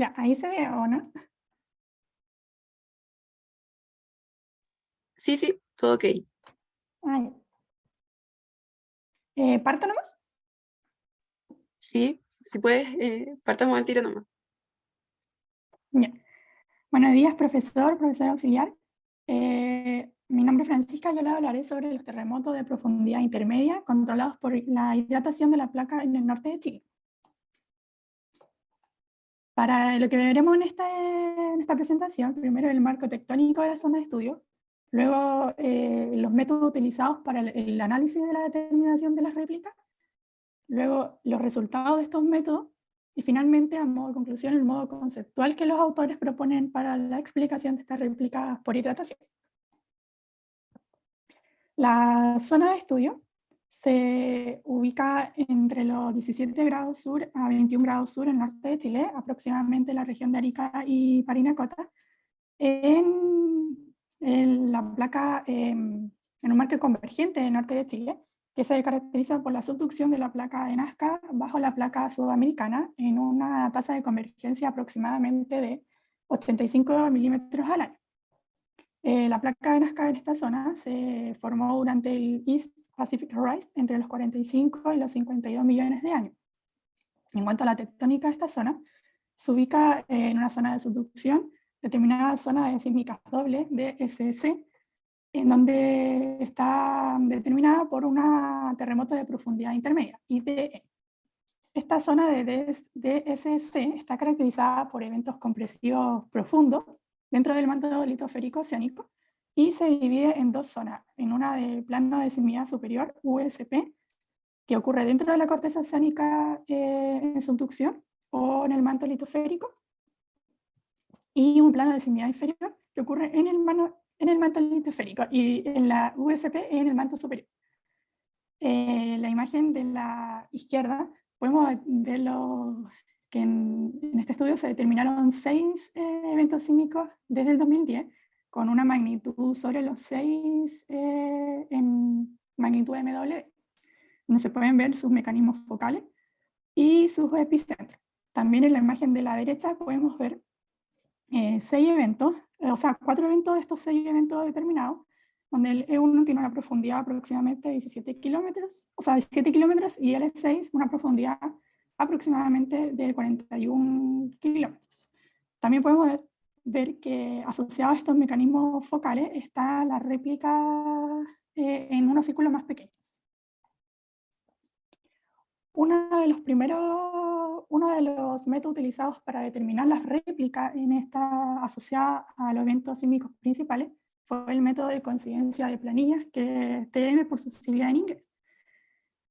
Ya, ahí se ve, ¿o no? Sí, sí, todo ok. Ah, ya. ¿Parto nomás? Sí, si puedes, partamos al tiro nomás. Ya. Buenos días, profesor, profesor auxiliar. Mi nombre es Francisca, yo le hablaré sobre los terremotos de profundidad intermedia controlados por la hidratación de la placa en el norte de Chile. Para lo que veremos en esta presentación, primero el marco tectónico de la zona de estudio, luego los métodos utilizados para el análisis de la determinación de las réplicas, luego los resultados de estos métodos y finalmente, a modo de conclusión, el modo conceptual que los autores proponen para la explicación de estas réplicas por hidratación. La zona de estudio se ubica entre los 17 grados sur a 21 grados sur en el norte de Chile, aproximadamente en la región de Arica y Parinacota, en la placa, en un marco convergente del norte de Chile, que se caracteriza por la subducción de la placa de Nazca bajo la placa sudamericana en una tasa de convergencia aproximadamente de 85 milímetros al año. La placa de Nazca en esta zona se formó durante el East Pacific Rise entre los 45 y los 52 millones de años. En cuanto a la tectónica de esta zona, se ubica en una zona de subducción, determinada zona de sísmicas dobles, DSS, en donde está determinada por un terremoto de profundidad intermedia, ITE. Esta zona de DSC está caracterizada por eventos compresivos profundos dentro del manto litosférico oceánico y se divide en dos zonas, en una del plano de sismicidad superior, USP, que ocurre dentro de la corteza oceánica en subducción o en el manto litosférico, y un plano de sismicidad inferior que ocurre en el manto litosférico y en la USP en el manto superior. La imagen de la izquierda podemos ver que en este estudio se determinaron 6 eventos sísmicos desde el 2010 con una magnitud sobre los 6 en magnitud MW, donde se pueden ver sus mecanismos focales y sus epicentros. También en la imagen de la derecha podemos ver 6 eventos, o sea, 4 eventos de estos 6 eventos determinados, donde el E1 tiene una profundidad aproximadamente de 17 kilómetros, o sea, 17 kilómetros, y el E6 una profundidad aproximadamente de 41 kilómetros. También podemos ver que asociado a estos mecanismos focales está la réplica en unos círculos más pequeños. Uno de los métodos utilizados para determinar las réplicas en esta asociada a los eventos sísmicos principales fue el método de coincidencia de planillas, que es TM por sus siglas en inglés.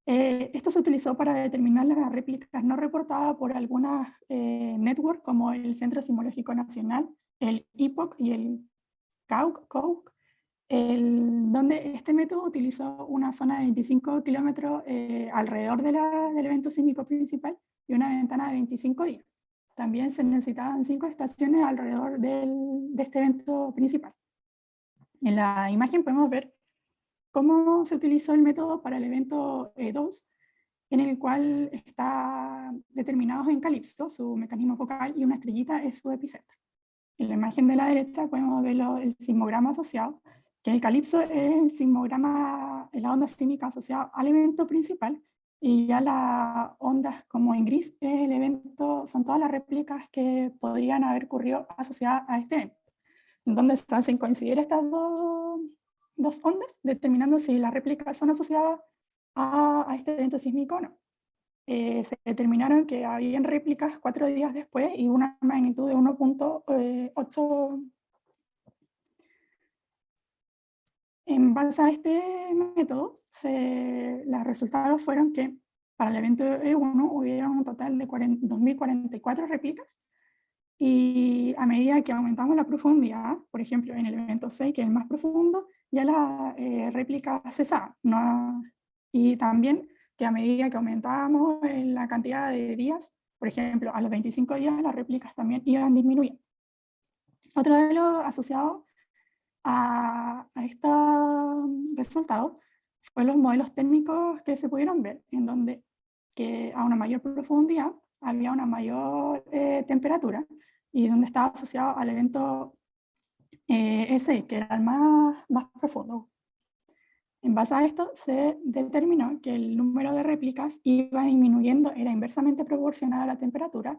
Esto se utilizó para determinar las réplicas no reportadas por algunas networks como el Centro Sismológico Nacional, el IPOC y el CAUC, donde este método utilizó una zona de 25 kilómetros alrededor del evento sísmico principal y una ventana de 25 días. También se necesitaban 5 estaciones alrededor de este evento principal. En la imagen podemos ver cómo se utilizó el método para el evento E2, en el cual está determinado en calipso su mecanismo focal y una estrellita es su epicentro. En la imagen de la derecha podemos ver el sismograma asociado, que el calipso es el sismograma, es la onda sísmica asociada al evento principal, y ya las ondas como en gris es el evento, son todas las réplicas que podrían haber ocurrido asociadas a este evento, en donde se hacen coincidir estas dos ondas, determinando si las réplicas son asociadas a este evento sísmico o no. Se determinaron que habían réplicas 4 días después y una magnitud de 1.8. En base a este método, los resultados fueron que para el evento E1 hubieron un total de 2.044 réplicas, y a medida que aumentamos la profundidad, por ejemplo en el evento 6, que es el más profundo, ya la réplica cesaba, ¿no? Y también que a medida que aumentábamos la cantidad de días, por ejemplo a los 25 días, las réplicas también iban disminuyendo. Otro de los asociados a estos resultados fue los modelos térmicos que se pudieron ver, en donde que a una mayor profundidad había una mayor temperatura y donde estaba asociado al evento SI, que era el más profundo. En base a esto se determinó que el número de réplicas iba disminuyendo, era inversamente proporcional a la temperatura,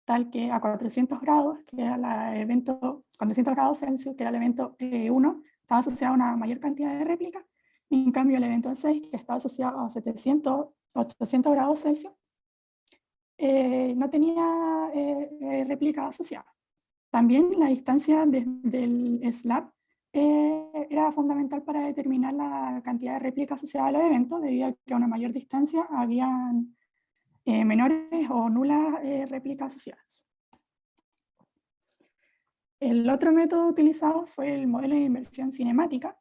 tal que a 400 grados, que era el evento, 400 grados Celsius, que era el evento 1, estaba asociado a una mayor cantidad de réplicas, y en cambio el evento 6, que estaba asociado a 700, 800 grados Celsius, no tenía réplica asociada. También la distancia del slab era fundamental para determinar la cantidad de réplicas asociadas a los eventos, debido a que a una mayor distancia habían menores o nulas réplicas asociadas. El otro método utilizado fue el modelo de inversión cinemática,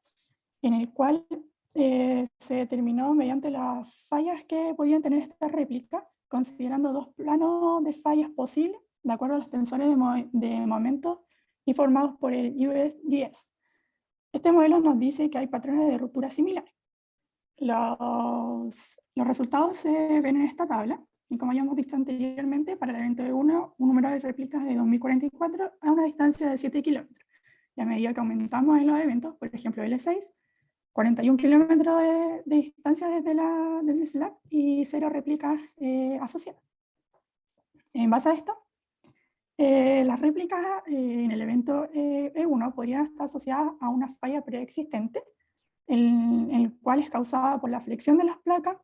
en el cual se determinó mediante las fallas que podían tener estas réplicas, considerando dos planos de fallas posibles, de acuerdo a los tensores de momento informados por el USGS. Este modelo nos dice que hay patrones de ruptura similares. Los resultados se ven en esta tabla, y como ya hemos dicho anteriormente, para el evento de 1, un número de réplicas de 2044 a una distancia de 7 kilómetros. Y a medida que aumentamos en los eventos, por ejemplo L6, 41 kilómetros de distancia desde del slab y 0 réplicas asociadas. En base a esto, las réplicas en el evento E1 podrían estar asociadas a una falla preexistente, el cual es causada por la flexión de las placas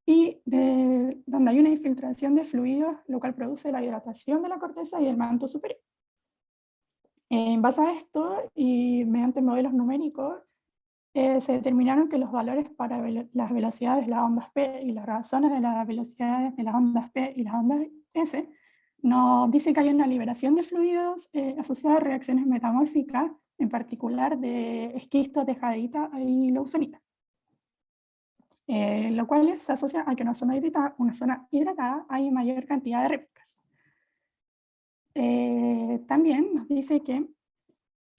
y donde hay una infiltración de fluidos, lo cual produce la hidratación de la corteza y el manto superior. En base a esto, y mediante modelos numéricos, se determinaron que los valores para las velocidades de las ondas P y las razones de las velocidades de las ondas P y las ondas S nos dice que hay una liberación de fluidos asociada a reacciones metamórficas, en particular de esquisto, tejadita y leuconita, lo cual se asocia a que en una zona hidratada hay mayor cantidad de réplicas. También nos dice que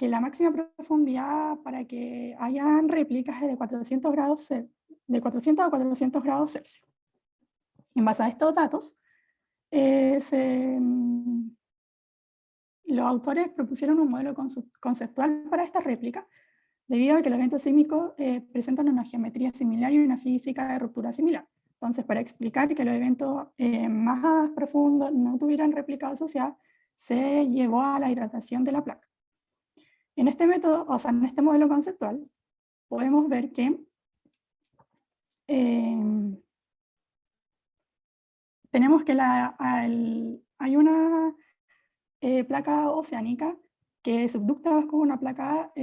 la máxima profundidad para que hayan réplicas es de 400 grados, de 400 a 400 grados Celsius. En base a estos datos, los autores propusieron un modelo conceptual para esta réplica, debido a que los eventos sísmicos presentan una geometría similar y una física de ruptura similar. Entonces, para explicar que los eventos más profundos no tuvieran réplica asociada, se llevó a la hidratación de la placa. En este método, o sea, en este modelo conceptual, podemos ver que tenemos que hay una placa oceánica que subducta bajo una placa,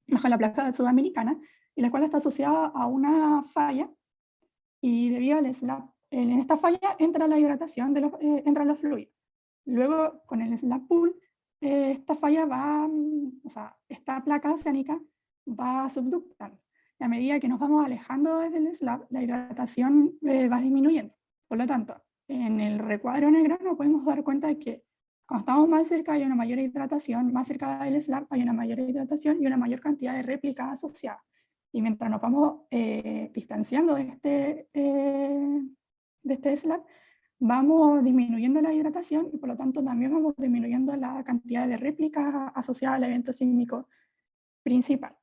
bajo la placa sudamericana, y la cual está asociada a una falla, y debido al slab, en esta falla entra la hidratación, entran los fluidos. Luego, con el slab pool, esta falla o sea, esta placa oceánica va subductando. Y a medida que nos vamos alejando desde el slab, la hidratación va disminuyendo. Por lo tanto, en el recuadro negro nos podemos dar cuenta de que cuando estamos más cerca hay una mayor hidratación, más cerca del slab hay una mayor hidratación y una mayor cantidad de réplicas asociadas. Y mientras nos vamos distanciando de este slab, vamos disminuyendo la hidratación y por lo tanto también vamos disminuyendo la cantidad de réplicas asociadas al evento sísmico principal.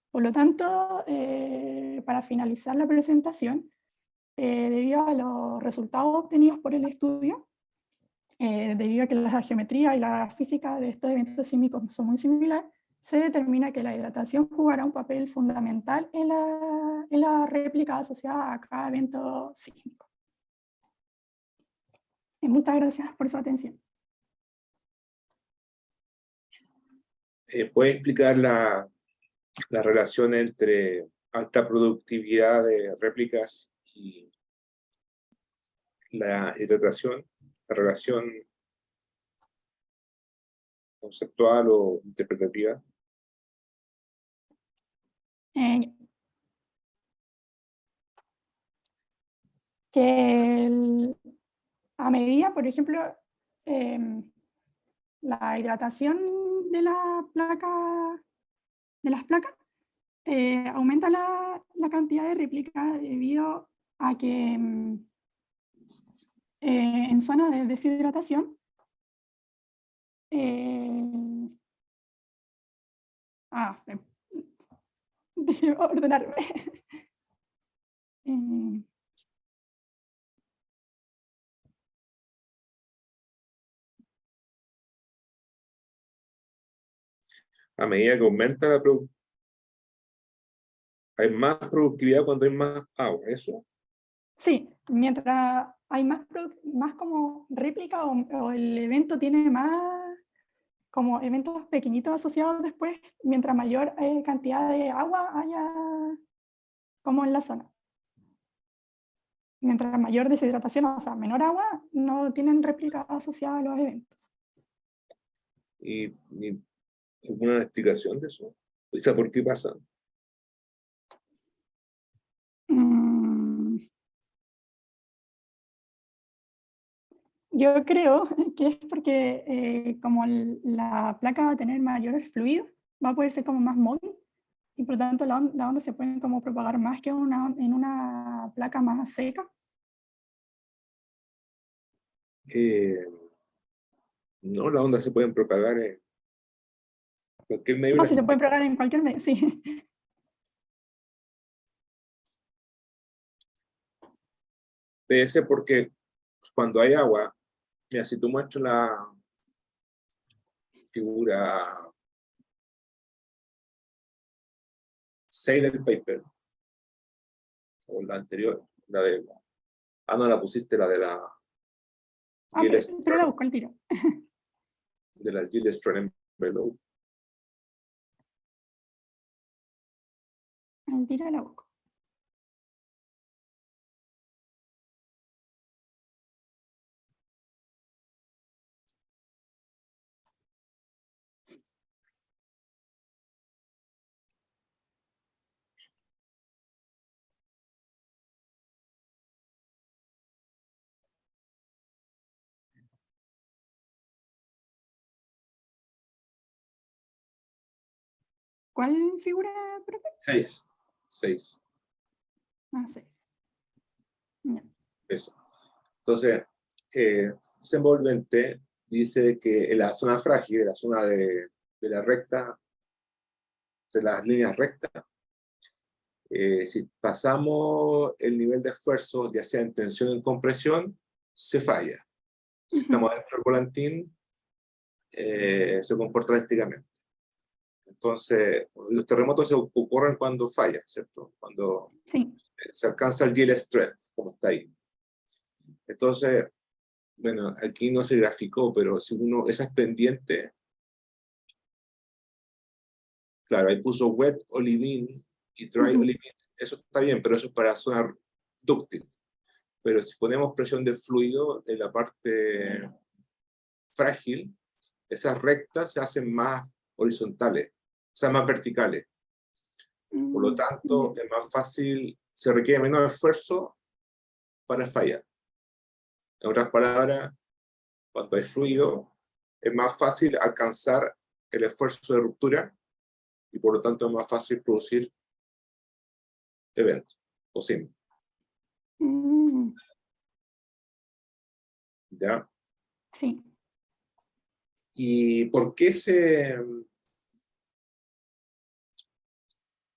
Por lo tanto, para finalizar la presentación, debido a los resultados obtenidos por el estudio, debido a que la geometría y la física de estos eventos sísmicos son muy similares, se determina que la hidratación jugará un papel fundamental en la réplica asociada a cada evento sísmico. Muchas gracias por su atención. ¿Puede explicar la relación entre alta productividad de réplicas y la hidratación, la relación conceptual o interpretativa? A medida, por ejemplo, la hidratación de las placas aumenta la cantidad de réplicas debido a que En zona de deshidratación, déjeme ordenarme. Eh, A medida que aumenta la productividad, hay más productividad cuando hay más agua, ¿eso? Sí, mientras hay más como réplica o el evento tiene más como eventos pequeñitos asociados después, mientras mayor cantidad de agua haya como en la zona. Mientras mayor deshidratación, o sea, menor agua, no tienen réplica asociada a los eventos. ¿Y alguna explicación de eso? O sea, ¿por qué pasa? Yo creo que es porque como la placa va a tener mayor fluido, va a poder ser como más móvil y por lo tanto la onda se puede como propagar más que en una placa más seca. No, las ondas se pueden propagar en cualquier medio. No, sí, se puede propagar en cualquier medio, sí. Debe ser porque cuando hay agua, mira, si tú muestras la figura 6 del paper, o la anterior, la de... Ah, no, la pusiste, la de la Pero la busco al tiro. de la Gilles Strenberg. Al tiro la busco. ¿Cuál figura, profe? 6. Ah, 6. Ya. Eso. Entonces, ese envolvente dice que en la zona frágil, en la zona de la recta, de las líneas rectas, si pasamos el nivel de esfuerzo, ya sea en tensión o en compresión, se falla. Si estamos dentro del volantín, se comporta drásticamente. Entonces, los terremotos ocurren cuando falla, ¿cierto? Cuando Sí. se alcanza el yield strength, como está ahí. Entonces, bueno, aquí no se graficó, pero si uno, esas pendientes, claro, ahí puso wet olivine y dry olivine, eso está bien, pero eso es para zona dúctil. Pero si ponemos presión de fluido en la parte frágil, esas rectas se hacen más horizontales, o sea, más verticales. Por lo tanto, es más fácil, se requiere menos esfuerzo para fallar. En otras palabras, cuando hay fluido, es más fácil alcanzar el esfuerzo de ruptura y por lo tanto es más fácil producir eventos o símbolos. ¿Ya? Sí. ¿Y por qué se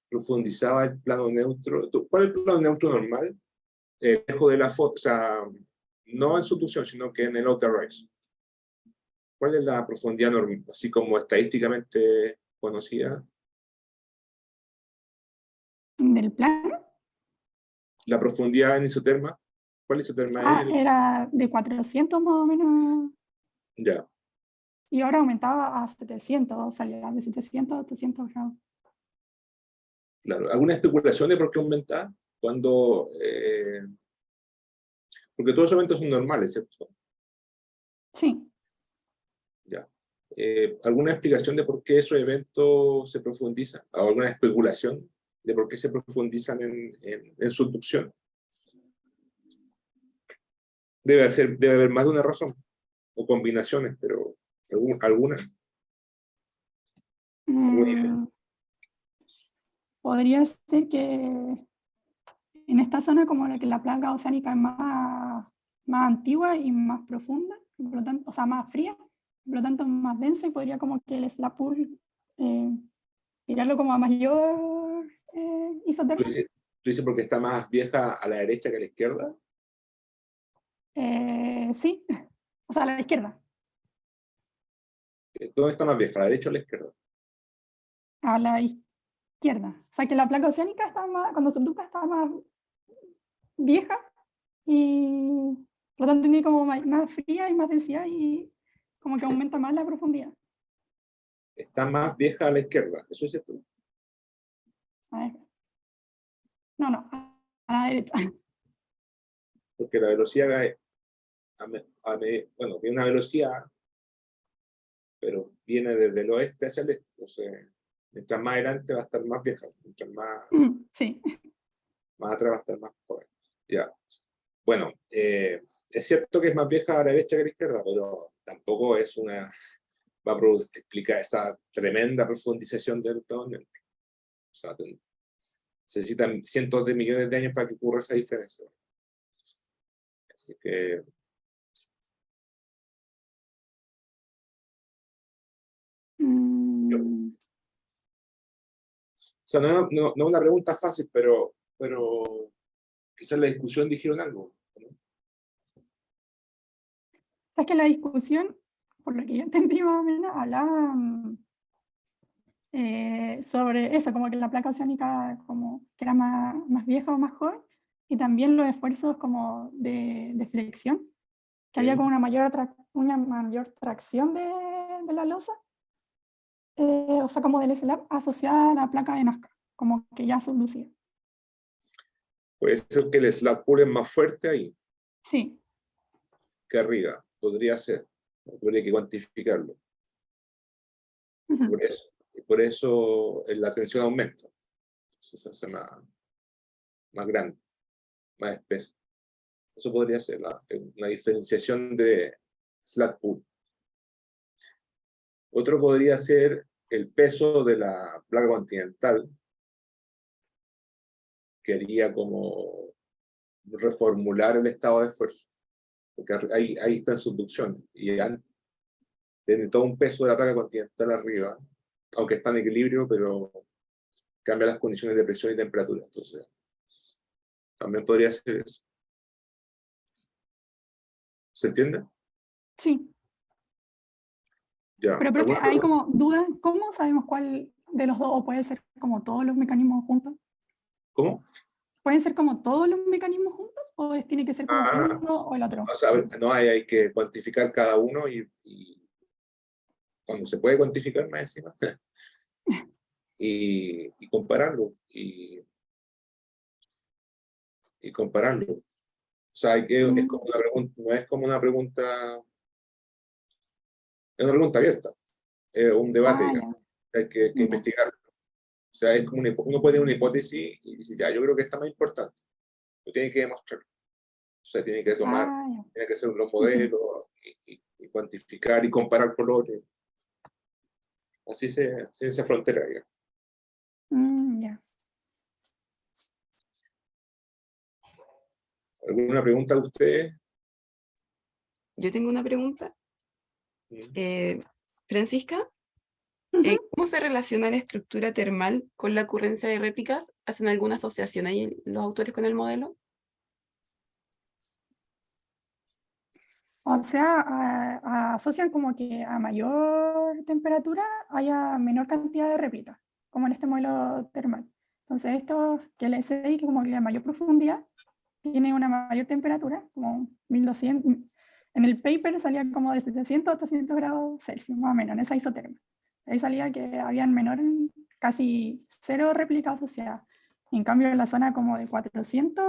profundizaba el plano neutro? ¿Cuál es el plano neutro normal? Lejos de la foto, o sea, no en subducción, sino que en el outer rise. ¿Cuál es la profundidad normal, así como estadísticamente conocida? ¿Del plano? La profundidad en isoterma. ¿Cuál isoterma es? Era de 400 más o menos. Ya. Y ahora aumentaba a 700, salía de 700 a 800 grados. Claro. ¿Alguna especulación de por qué aumenta? Cuando, porque todos los eventos son normales, ¿cierto? Sí. Ya. ¿Alguna explicación de por qué esos eventos se profundizan? ¿O alguna especulación de por qué se profundizan en subducción? Debe haber más de una razón, o combinaciones, pero alguna. Podría ser que en esta zona como la que la placa oceánica es más más antigua y más profunda, por lo tanto, o sea, más fría, por lo tanto más densa, y podría como que el slab pool tirarlo como a mayor ¿Tú isotermia. dices, tú dices porque está más vieja a la derecha que a la izquierda? Sí, o sea, a la izquierda. ¿Dónde está más vieja, a la derecha o a la izquierda? A la izquierda. O sea, que la placa oceánica está más, cuando subducta está más vieja y por lo tanto tiene como más fría y más densidad y como que aumenta más la profundidad. Está más vieja a la izquierda, eso dices tú. A ver. No, no, a la derecha. Porque la velocidad, bueno, tiene una velocidad, pero viene desde el oeste hacia el este. Entonces, mientras más adelante va a estar más vieja, mientras Sí. más atrás va a estar más joven. Ya. Bueno, es cierto que es más vieja a la derecha que a la izquierda, pero tampoco es va a explicar esa tremenda profundización del continente. O sea, se necesitan cientos de millones de años para que ocurra esa diferencia. Así que Mm, o sea, no es una pregunta fácil, pero quizás en la discusión dijeron algo, ¿no? sabes que la discusión, por lo que yo entendí más o menos, hablaba sobre eso, como que la placa oceánica como que era más vieja o más joven, y también los esfuerzos como de flexión, que había como una mayor tracción de la losa, o sea, como del slab asociada a la placa de Nazca, como que ya subducía. Puede ser que el slab pool es más fuerte ahí Sí. que arriba, podría ser, habría que cuantificarlo. Ujú. Por eso la tensión aumenta, entonces se hace más grande, más espesa. Eso podría ser una diferenciación de slab pool. Otro podría ser el peso de la placa continental, que haría como reformular el estado de esfuerzo, porque ahí está en subducción, y tiene todo un peso de la placa continental arriba, aunque está en equilibrio, pero cambia las condiciones de presión y temperatura. Entonces, también podría ser eso. ¿Se entiende? Sí, Ya. pero profe, ¿Alguna hay pregunta? como duda, ¿cómo sabemos cuál de los dos, o puede ser como todos los mecanismos juntos? ¿Cómo? ¿Pueden ser como todos los mecanismos juntos o tiene que ser como Ah, uno o el otro? o sea, no hay que cuantificar cada uno y cuando se puede cuantificar más encima y compararlo y compararlo. O sea, es como una pregunta, no es como una pregunta, es una pregunta abierta, es un debate, Ah, digamos, ya, hay que ya. investigar. O sea, es como uno puede tener una hipótesis y decir, ya, yo creo que esta es más importante, lo tiene que demostrar. O sea, tiene que Ah, ya. tiene que hacer los Ujú. modelos y cuantificar y comparar con los otros. Así se frontera, digamos. Ya. ¿Alguna pregunta de ustedes? Yo tengo una pregunta. Francisca, Ujú. ¿cómo se relaciona la estructura termal con la ocurrencia de réplicas? ¿Hacen alguna asociación ahí los autores con el modelo? O sea, asocian como que a mayor temperatura haya menor cantidad de réplicas, como en este modelo termal. Entonces, esto que el SI, que como que a mayor profundidad, tiene una mayor temperatura, como 1200. En el paper salía como de 700 a 800 grados Celsius, más o menos, en esa isotermia. Ahí salía que habían menor, casi cero réplicas asociadas. En cambio, en la zona como de 400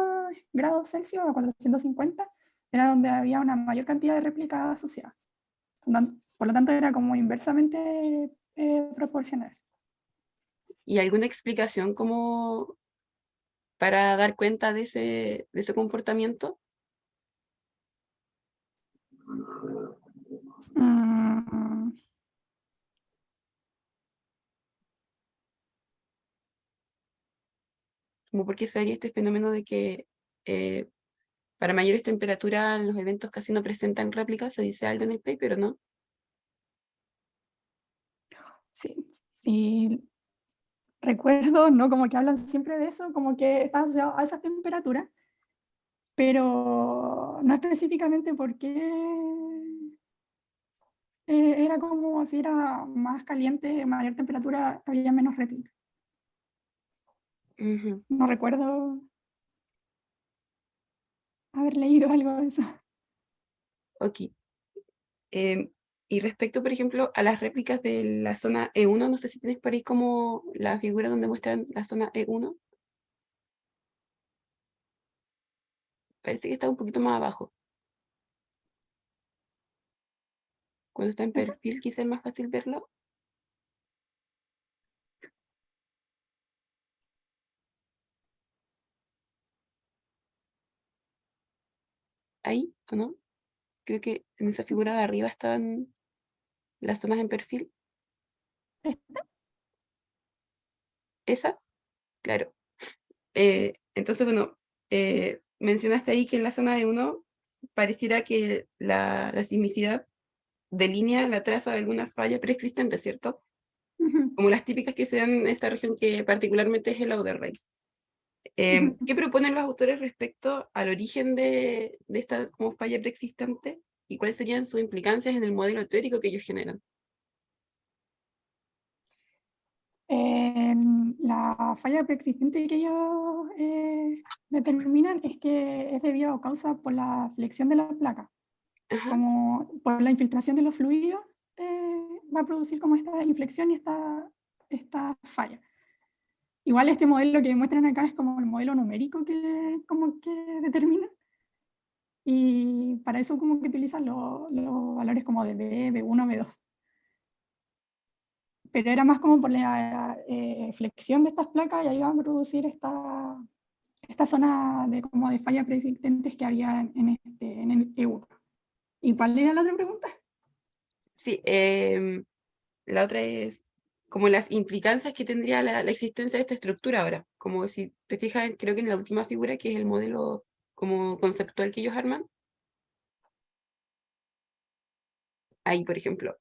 grados Celsius o 450, era donde había una mayor cantidad de réplicas asociadas. Por lo tanto, era como inversamente proporcional. ¿Y alguna explicación como para dar cuenta de ese comportamiento? Mm, ¿Cómo por qué se daría este fenómeno de que para mayores temperaturas los eventos casi no presentan réplicas, se dice algo en el paper, ¿o no? Sí, sí, recuerdo, ¿no? Como que hablan siempre de eso, como que está asociado a esa temperatura, pero no específicamente porque era como si era más caliente, mayor temperatura, había menos réplica. Ujú. No recuerdo haber leído algo de eso. Ok. Y respecto, por ejemplo, a las réplicas de la zona E1, no sé si tienes por ahí como la figura donde muestran la zona E1. Parece que está un poquito más abajo. Cuando está en ¿Esa? perfil, quizá es más fácil verlo. Ahí, ¿o no? Creo que en esa figura de arriba están las zonas en perfil. ¿Esta? ¿Esa? Claro. Entonces, bueno, mencionaste ahí que en la zona E1 pareciera que la sismicidad delinea la traza de alguna falla preexistente, ¿cierto? Ujú, Como las típicas que se dan en esta región que particularmente es el Outer Rise. ujú. ¿Qué proponen los autores respecto al origen de esta como falla preexistente y cuáles serían sus implicancias en el modelo teórico que ellos generan? La falla preexistente que ellos determinan es que es debido a causa por la flexión de la placa, Ajá. como por la infiltración de los fluidos, va a producir como esta inflexión y esta falla. Igual este modelo que muestran acá es como el modelo numérico que como que determina, y para eso como que utilizan los valores como de B, B1, B2. Pero era más como por la flexión de estas placas y ahí van a producir esta zona de, como de falla preexistentes que había en el EU. ¿Y cuál era la otra pregunta? Sí, la otra es como las implicancias que tendría la existencia de esta estructura ahora. Como si te fijas, creo que en la última figura, que es el modelo como conceptual que ellos arman, ahí, por ejemplo,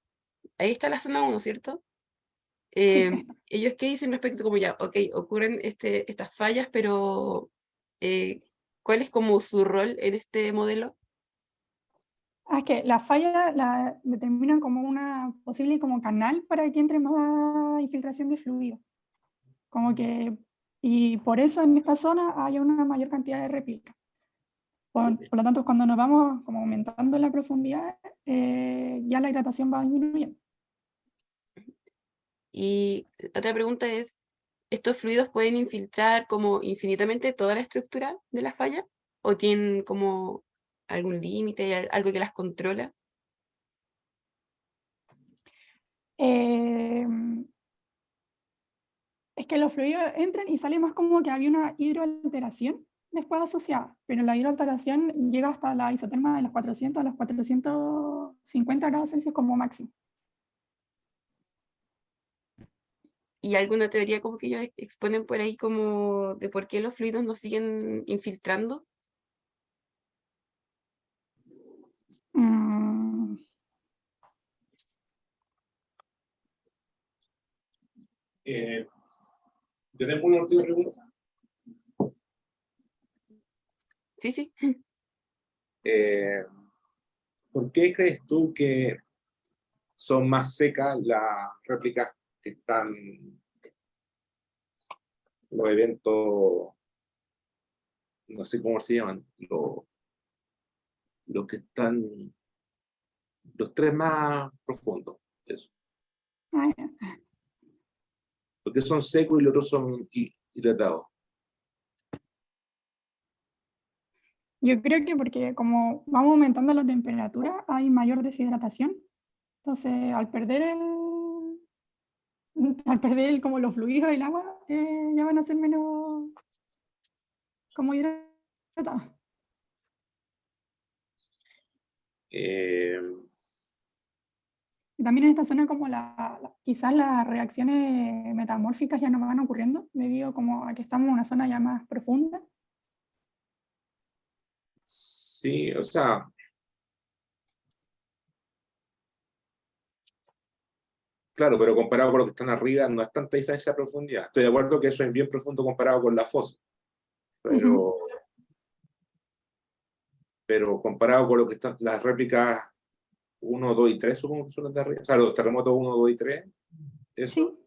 ahí está la zona 1, ¿cierto? Sí, esta. ¿Ellos qué dicen respecto como ya, ok, ocurren estas fallas, pero eh, ¿cuál es como su rol en este modelo? Ah, es que la falla la determinan como una posible como canal para que entre más infiltración de fluido. Como que, y por eso en esta zona hay una mayor cantidad de réplicas. Sí. Por lo tanto, cuando nos vamos como aumentando la profundidad, ya la hidratación va disminuyendo. Y otra pregunta es, ¿estos fluidos pueden infiltrar como infinitamente toda la estructura de la falla? ¿O tienen como algún límite, algo que las controla? Eh, es que los fluidos entran y sale más como que había una hidroalteración después asociada, pero la hidroalteración llega hasta la isoterma de los 400 a los 450 grados Celsius como máximo. ¿Y alguna teoría como que ellos exponen por ahí como de por qué los fluidos no siguen infiltrando? Mm, ¿Tenemos una última pregunta? Sí, sí. Eh, ¿Por qué crees tú que son más secas las réplicas que están los eventos, no sé cómo se llaman, los que están, los tres más profundos? Eso. ah, ya. ¿Por qué son secos y los otros son hidratados? Yo creo que porque como vamos aumentando la temperatura, hay mayor deshidratación. Entonces, como los fluidos del agua, ya van a ser menos como hidratados. Eh, Y también en esta zona como quizás las reacciones metamórficas ya no van ocurriendo debido como a que estamos en una zona ya más profunda. Sí, o sea, claro, pero comparado con lo que están arriba, no es tanta diferencia de profundidad. Estoy de acuerdo que eso es bien profundo comparado con la fosa, Ujú. pero comparado con lo que están las réplicas 1, 2 y 3, supongo que son las de arriba. O sea, los terremotos 1, 2 y 3, Sí.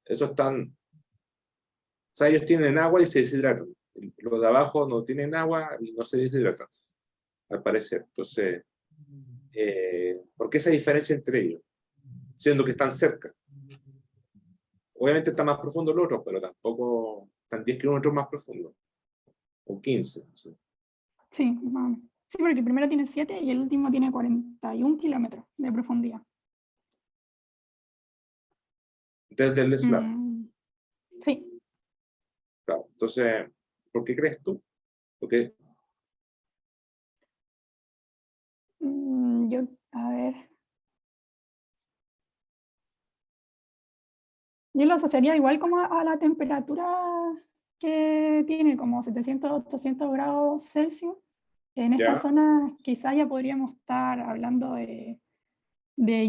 esos están, o sea, ellos tienen agua y se deshidratan. Los de abajo no tienen agua y no se deshidratan, al parecer. Entonces, ¿por qué esa diferencia entre ellos? Siendo que están cerca. Obviamente está más profundo el otro, pero tampoco están 10 kilómetros más profundo, o 15. No sé. Sí, más o menos. Sí, porque el primero tiene 7 y el último tiene 41 kilómetros de profundidad. Desde el slab. Sí. Claro. Entonces, ¿por qué crees tú? Porque, Yo, a ver. Yo lo asociaría igual como a la temperatura que tiene, como 700, 800 grados Celsius. En esta ya, zona quizá ya podríamos estar hablando de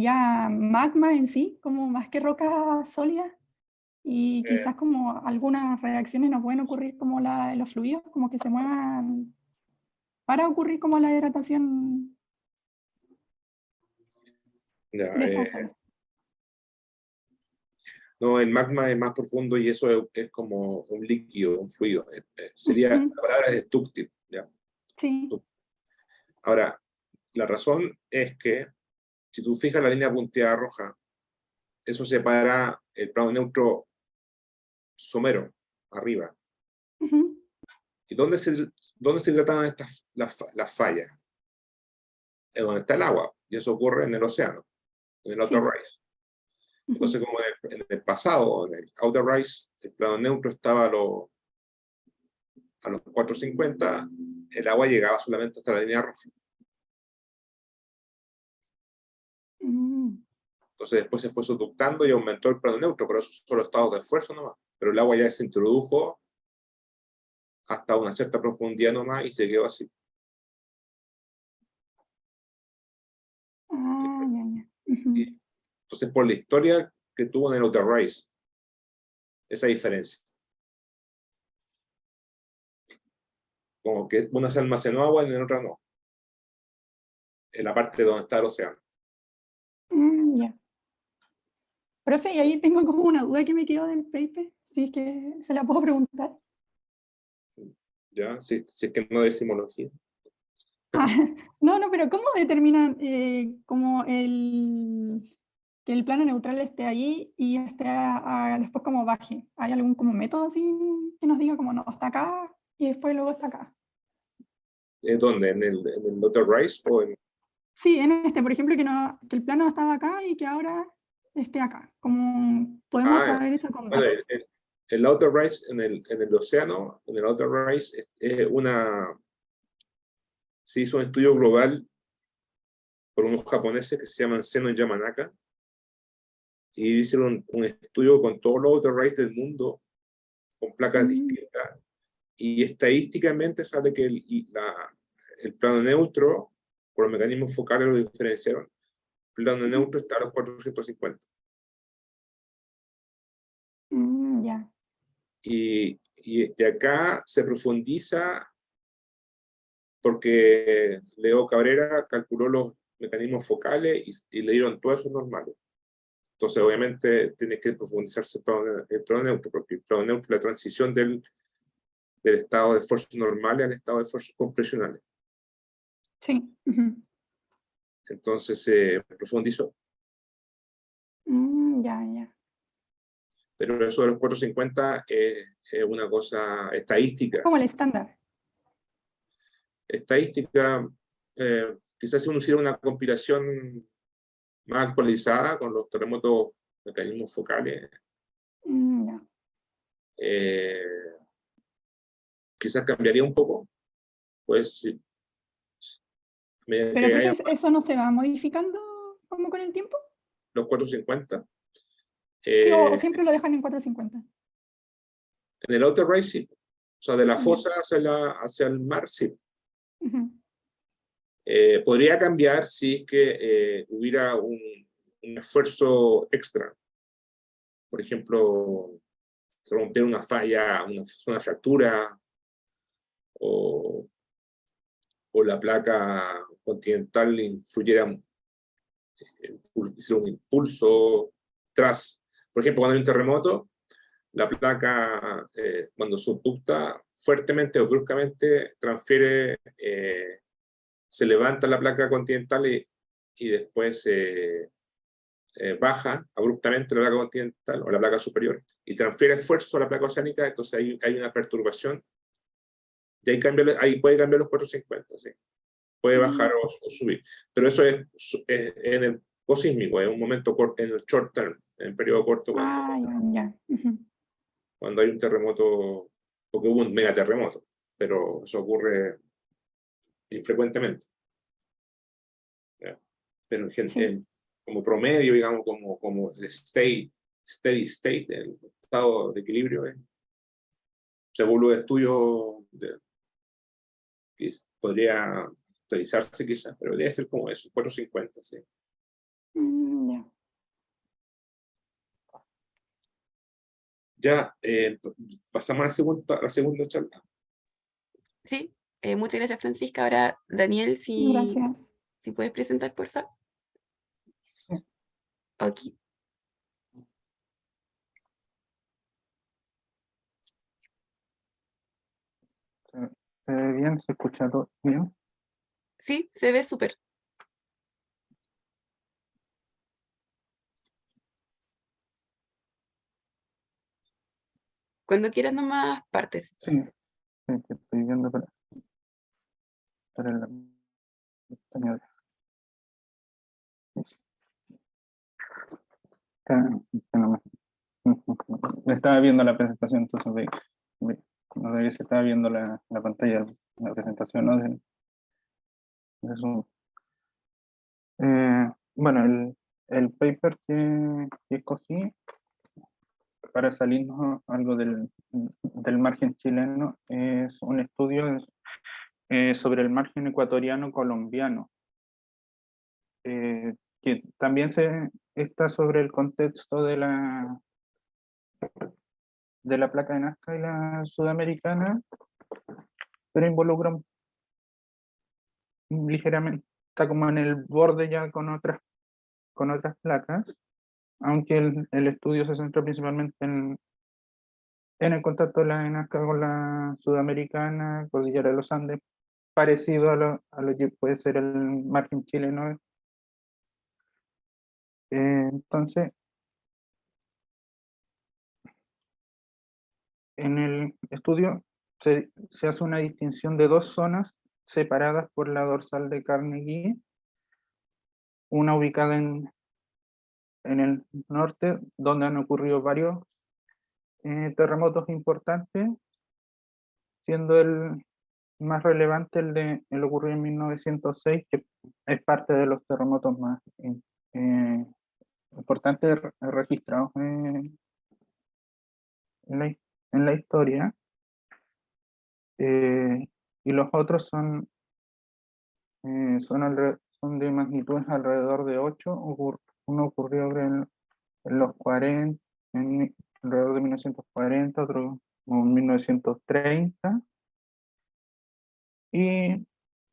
ya magma en sí, como más que roca sólida. Y eh, quizás como algunas reacciones nos pueden ocurrir como la de los fluidos, como que se muevan para ocurrir como la hidratación ya, de esta zona. no, el magma es más profundo y eso es como un líquido, un fluido. Sería, Ujú. la palabra es dúctil. Ya. Sí. Ahora, la razón es que si tú fijas la línea punteada roja, eso separa el plano neutro somero, arriba. Ujú. ¿Y dónde se hidratan las fallas? Es donde está el agua, y eso ocurre en el océano, en el outer Sí. rise. Ujú. Entonces, como en el pasado, en el outer rise, el plano neutro estaba a los 450, el agua llegaba solamente hasta la línea roja. Mm. Entonces después se fue subductando y aumentó el plano neutro, pero eso son solo estados de esfuerzo nomás. Pero el agua ya se introdujo hasta una cierta profundidad nomás y se quedó así. Ah, ya, ya. Ujú. Y entonces, por la historia que tuvo en el outer rise, esa diferencia. Como que una se almacenó agua y en otra no. En la parte donde está el océano. Ya. Profe, y ahí tengo como una duda que me quedó del paper, si es que se la puedo preguntar. ¿Ya? Si es que no es simología. Ah, no, no, pero ¿cómo determinan como que el plano neutral esté ahí y esté después como baje? ¿Hay algún como método así que nos diga como no, está acá y después luego está acá? ¿Dónde? ¿En el outer rise o en...? Sí, en este, por ejemplo, que el plano estaba acá y que ahora esté acá. ¿Cómo podemos Ah, saber eso con bueno, datos? el outer rise en el océano, en el outer rise, se hizo un estudio global por unos japoneses que se llaman Seno y Yamanaka, y hicieron un estudio con todos los outer rise del mundo, con placas Mm, distintas, y estadísticamente sale que el plano neutro, por los mecanismos focales lo diferenciaron, el plano ujú. neutro está a los 450. Ya. Y acá se profundiza porque Leo Cabrera calculó los mecanismos focales y le dieron todos esos normales. Entonces, obviamente, tiene que profundizarse el plano neutro, porque el plano neutro es la transición del estado de esfuerzos normales al estado de esfuerzos compresionales. Sí. Ujú. Entonces, se profundizó. Ya, ya. Pero eso de los 450 es una cosa Es estadística. como el estándar. Estadística, quizás si uno hiciera una compilación más actualizada con los terremotos, mecanismos focales, Ya. eh, quizás cambiaría un poco, pues sí, a medida Pero que profe, haya ¿eso no se va modificando como con el tiempo? los 450. Sí, o Eh, siempre lo dejan en 450. en el outer rise, sí. O sea, de la Ya. fosa hacia el mar, sí. Ujú. Podría cambiar si es que hubiera un esfuerzo extra. Por ejemplo, se rompiera una falla, una fractura, o la placa continental influyera, hiciera un impulso tras. Por ejemplo, cuando hay un terremoto, la placa, cuando subducta fuertemente o bruscamente, transfiere, se levanta la placa continental y después baja abruptamente la placa continental o la placa superior y transfiere esfuerzo a la placa oceánica, entonces hay una perturbación y ahí puede cambiar los 450, ¿sí? Puede bajar o subir. Pero eso es en el cosísmico, es un momento corto, en el short term, en el periodo corto, Ya. cuando hay un terremoto, porque hubo un megaterremoto, pero eso ocurre infrecuentemente. ¿Ya? Pero Sí. como promedio, digamos, como el steady state, el estado de equilibrio, según los estudios que podría actualizarse quizás, pero debe ser como eso, 450, sí. Ya. Ya, pasamos a la segunda charla. Sí, muchas gracias, Francisca. Ahora, Daniel, Gracias. si puedes presentar, por favor. Ok. ¿Se ve bien? ¿Se escucha todo bien? Sí, se ve súper. Cuando quieras nomás partes. Sí, sí, que estoy viendo para la pestaña estaba viendo la presentación, entonces no sé si estaba viendo la pantalla, la presentación, ¿no? De Zoom. Bueno, el paper que escogí para salirnos algo del margen chileno es un estudio sobre el margen ecuatoriano colombiano, que también está sobre el contexto de la placa de Nazca y la sudamericana, pero involucra ligeramente, está como en el borde ya con otras placas, aunque el estudio se centra principalmente en el contacto de la de Nazca con la sudamericana, cordillera de los Andes, parecido a lo que puede ser el margen chileno. Entonces, en el estudio se hace una distinción de dos zonas separadas por la dorsal de Carnegie, una ubicada en el norte, donde han ocurrido varios terremotos importantes, siendo el más relevante el ocurrido en 1906, que es parte de los terremotos más importantes registrados en la historia. Y los otros son de magnitudes alrededor de 8. Uno ocurrió en los 40, alrededor de 1940, otro en 1930. Y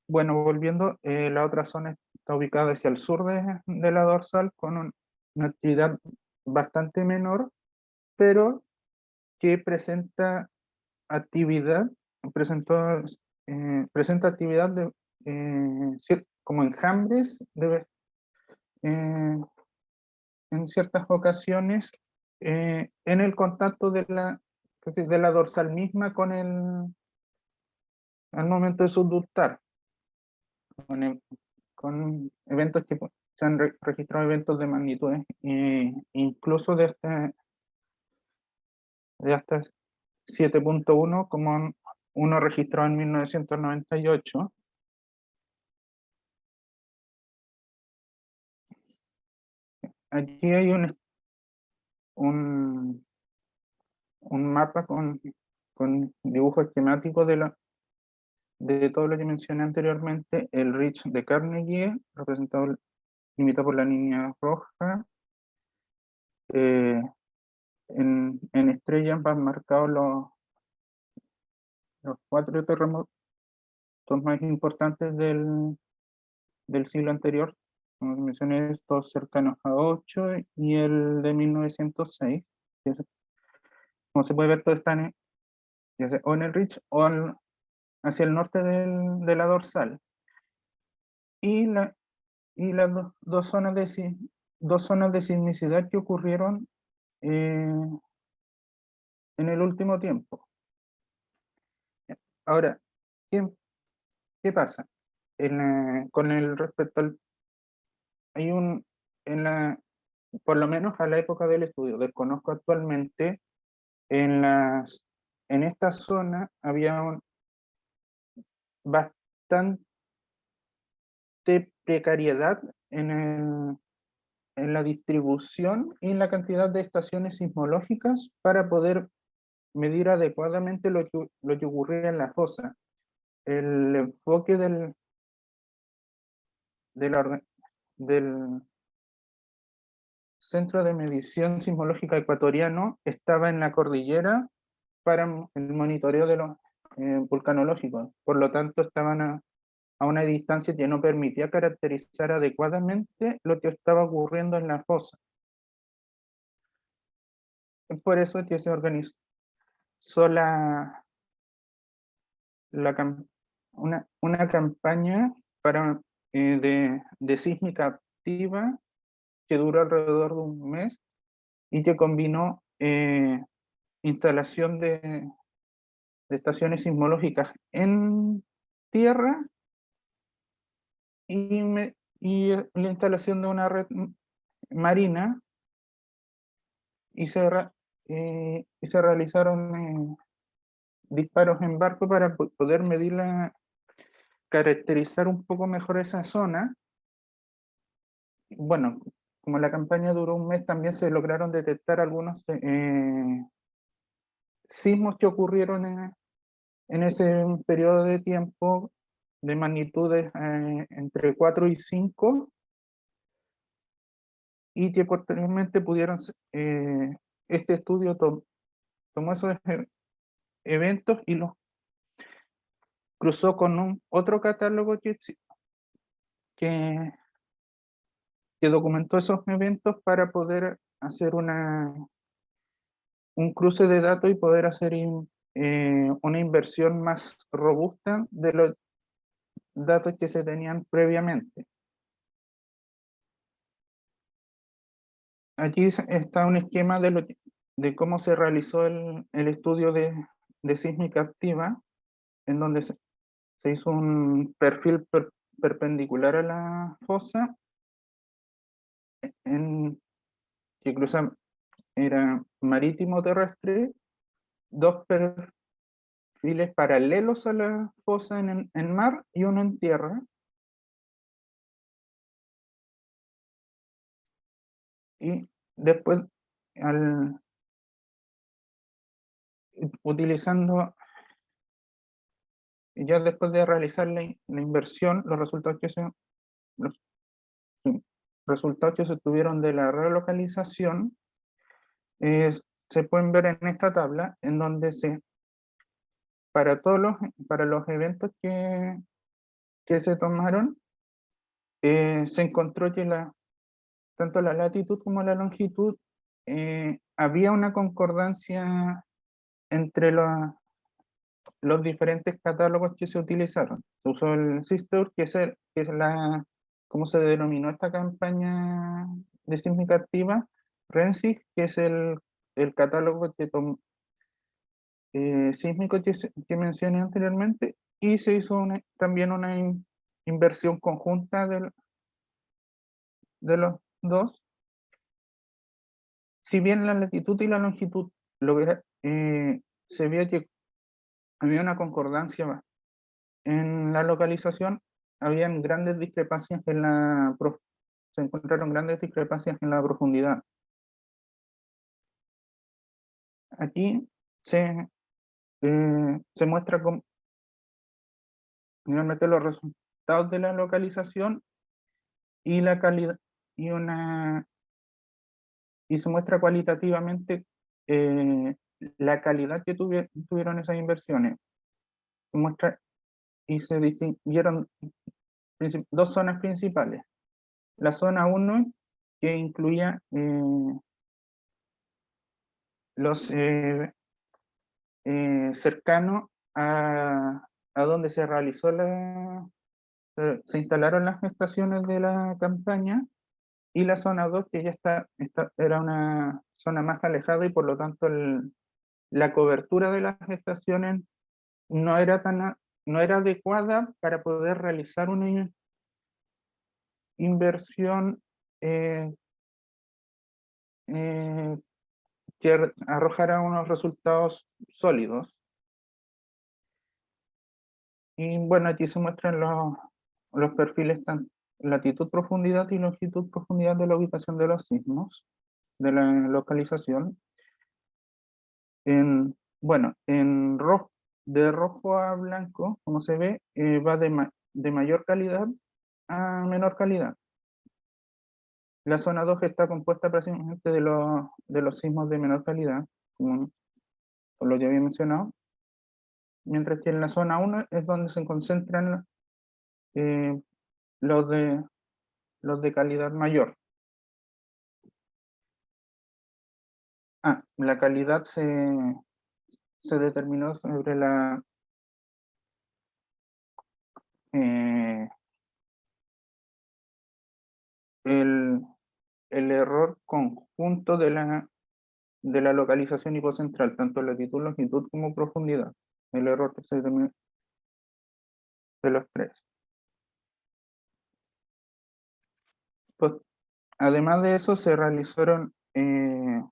bueno, volviendo, la otra zona está ubicada hacia el sur de la dorsal con una actividad bastante menor, pero que actividad, presentó, presenta actividad como enjambres eh, en ciertas ocasiones en el contacto de la dorsal misma al momento de subductar, con eventos que se han registrado eventos de magnitudes incluso de hasta 7.1 como uno registrado en 1998. Aquí hay un, un mapa con dibujo esquemático de todo lo que mencioné anteriormente, el Ridge de Carnegie, representado, limitado por la línea roja. En estrellas van marcados los 4 terremotos más importantes del siglo anterior. Como mencioné, estos cercanos a 8 y el de 1906. Como se puede ver, todos están ya sea o en el Ridge o hacia el norte de la dorsal. Y, las dos zonas dos zonas de sismicidad que ocurrieron en el último tiempo. Ahora, ¿qué pasa? Con el respecto al... Hay por lo menos a la época del estudio, desconozco actualmente, en esta zona había bastante precariedad en la distribución y en la cantidad de estaciones sismológicas para poder medir adecuadamente lo que ocurría en la fosa. El enfoque del Centro de Medición Sismológica Ecuatoriano estaba en la cordillera para el monitoreo de los vulcanológicos. Por lo tanto, estaban a una distancia que no permitía caracterizar adecuadamente lo que estaba ocurriendo en la fosa. Es por eso que se organizó una campaña de sísmica activa que duró alrededor de un mes y que combinó instalación de estaciones sismológicas en tierra y la instalación de una red marina y se realizaron disparos en barco para poder caracterizar un poco mejor esa zona. Bueno, como la campaña duró un mes, también se lograron detectar algunos sismos que ocurrieron en ese periodo de tiempo de magnitudes entre 4 y 5 y que posteriormente este estudio tomó esos eventos y los cruzó con otro catálogo que documentó esos eventos para poder hacer un cruce de datos y poder hacer una inversión más robusta de los datos que se tenían previamente. Aquí está un esquema de cómo se realizó el estudio de sísmica activa, en donde se hizo un perfil perpendicular a la fosa, que era marítimo terrestre, dos perfiles paralelos a la fosa en mar y uno en tierra. Y después, utilizando, ya después de realizar la inversión, los resultados los resultados que se obtuvieron de la relocalización se pueden ver en esta tabla, en donde para los eventos que se tomaron, se encontró que tanto la latitud como la longitud había una concordancia entre los diferentes catálogos que se utilizaron. Se usó el SISTEUR, que es ¿cómo se denominó esta campaña de sísmica activa? RENSIG, que es el catálogo sísmico que mencioné anteriormente, y se hizo también una inversión conjunta de los dos. Si bien la latitud y la longitud se veía que había una concordancia en la localización, habían grandes discrepancias se encontraron grandes discrepancias en la profundidad. Aquí se muestra finalmente los resultados de la localización y la calidad, y se muestra cualitativamente la calidad que tuvieron esas inversiones. Se muestra y se distinguieron dos zonas principales. La zona 1, que incluía los cercanos a donde se realizó se instalaron las estaciones de la campaña, y la zona 2, que ya era una zona más alejada y por lo tanto la cobertura de las estaciones no era no era adecuada para poder realizar una inversión eh, que arrojara unos resultados sólidos. Y bueno, aquí se muestran los perfiles, latitud, profundidad y longitud, profundidad de la ubicación de los sismos, de la localización. Bueno, en rojo, de rojo a blanco, como se ve, va de mayor calidad a menor calidad. La zona 2 está compuesta prácticamente de los sismos de menor calidad, como por lo que había mencionado, mientras que en la zona 1 es donde se concentran eh, los de calidad mayor. La calidad se determinó sobre el error conjunto de la localización hipocentral, tanto latitud, longitud como profundidad. El error que se determinó de los tres. Pues, además de eso, se realizaron, que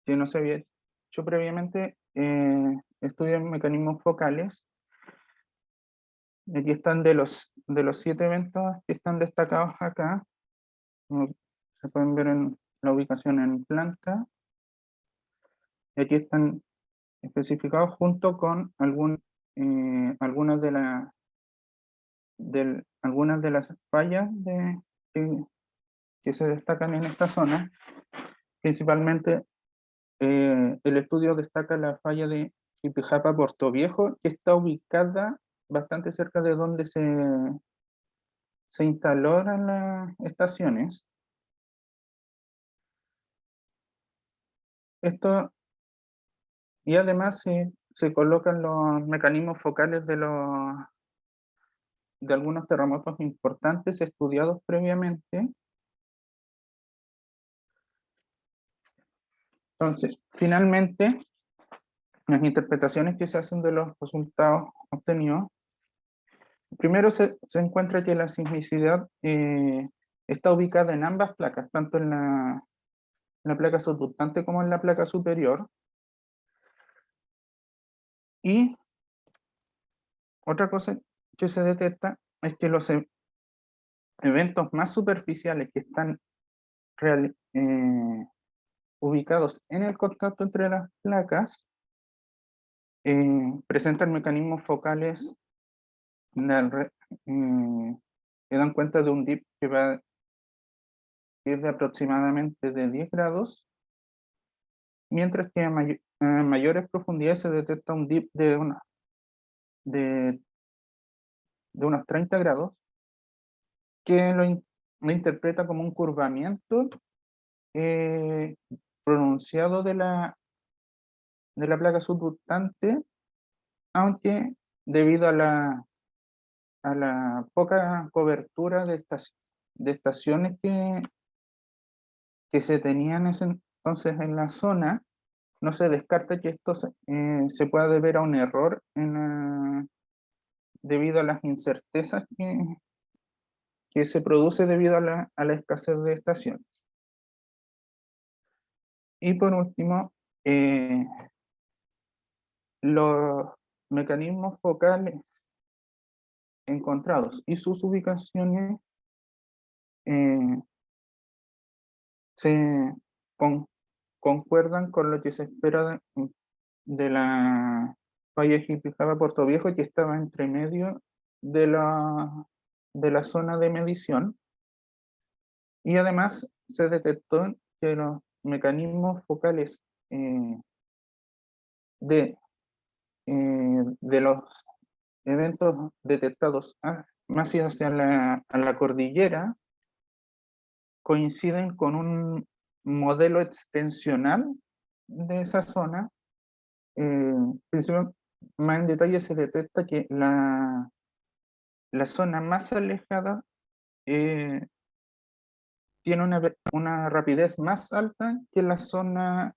no se había hecho previamente, estudios en mecanismos focales. Aquí están de los 7 eventos que están destacados acá. Como se pueden ver en la ubicación en planta. Y aquí están especificados junto con algunas de las fallas que se destacan en esta zona. Principalmente el estudio destaca la falla de Ipijapa Puerto Viejo, que está ubicada bastante cerca de donde se instalaron las estaciones. Esto, y además se colocan los mecanismos focales de algunos terremotos importantes estudiados previamente. Entonces, finalmente, las interpretaciones que se hacen de los resultados obtenidos, primero se encuentra que la sismicidad está ubicada en ambas placas, tanto en la placa subductante como en la placa superior. Y otra cosa que se detecta es que los eventos más superficiales que están ubicados en el contacto entre las placas presentan mecanismos focales que dan cuenta de un dip que es de aproximadamente de 10 grados, mientras que a mayores profundidades se detecta un dip de unos 30 grados, que lo interpreta como un curvamiento pronunciado de la placa subductante, aunque debido a la poca cobertura de estaciones que se tenían ese entonces en la zona, no se descarta que esto se pueda deber a un error debido a las incertezas que se produce debido a la escasez de estaciones. Y por último, los mecanismos focales encontrados y sus ubicaciones se concuerdan con lo que se espera de la Valle Jipijaba, Puerto Viejo, que estaba entre medio de la zona de medición, y además se detectó que los mecanismos focales de los eventos detectados más hacia a la cordillera coinciden con un modelo extensional de esa zona. Principalmente, más en detalle se detecta que la zona más alejada tiene una rapidez más alta que la zona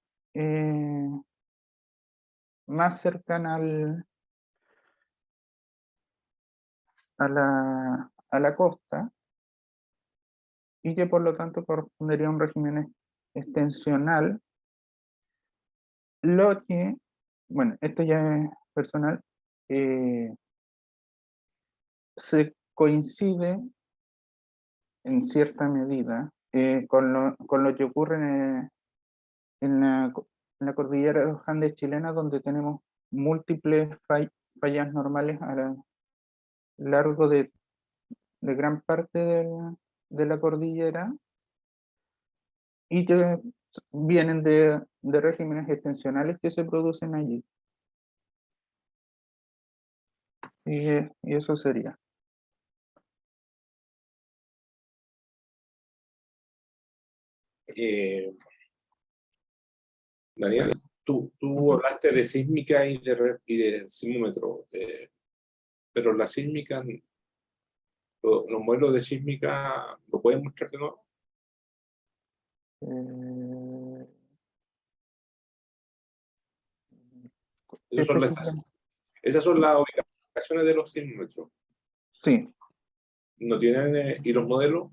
más cercana a la costa, y que por lo tanto correspondería a un régimen extensional, lo que, bueno, esto ya es personal, se coincide en cierta medida con lo que ocurre en la cordillera de los Andes chilena, donde tenemos múltiples fallas normales a lo largo de gran parte de la cordillera, y que vienen de regímenes extensionales que se producen allí. Y eso sería. Daniel, tú hablaste de sísmica y de sismómetro, pero la sísmica, los modelos de sísmica, ¿lo pueden mostrar de nuevo? Esas son las ubicaciones de los sismómetros. Sí. ¿No tienen, y los modelos?